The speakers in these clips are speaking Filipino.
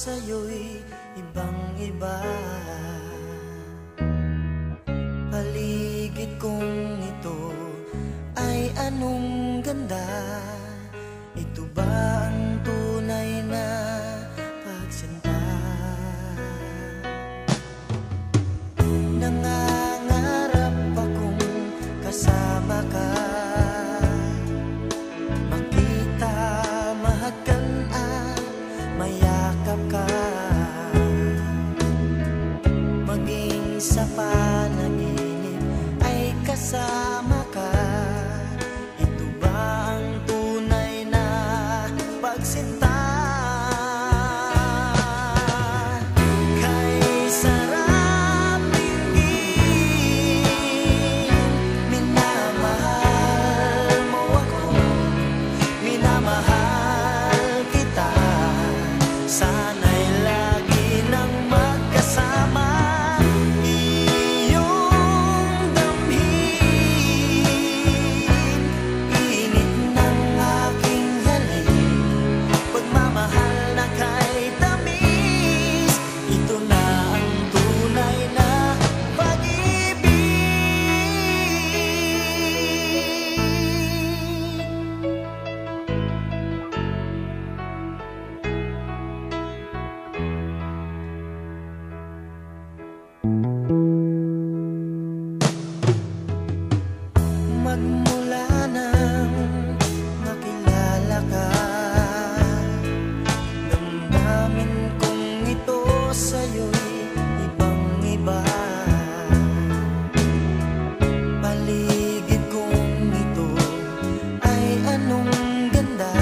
sa'yo'y ibang-iba. Paligid kong ito ay anong ganda. Ito ba ang tunay na pagsinta? Nangangarap akong kasama ka, makita, mahagan at mayakap ka, maging sa panaginip ay kasama ka. Ito ba ang tunay na pagsinta? Kay sarap tingin, minamahal mo ako, minamahal kita. Sana'y lagi nang magkasama, iyong damhin, init ng aking halik, pagmamahal na kay tamis. Ito na ang tunay na pag-ibig. Magmula nang makilala ka, damdamin kong ito sa'yo'y ibang-iba. Paligid kong ito ay anong ganda.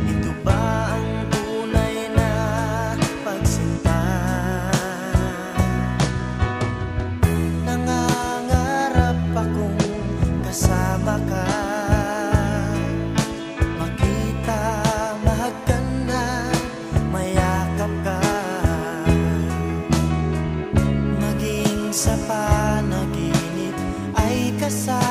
Ito ba ang tunay na pagsinta? Nangangarap akong kasama ka, makita, mahagan at mayakap ka, maging sa panaginip ay kasama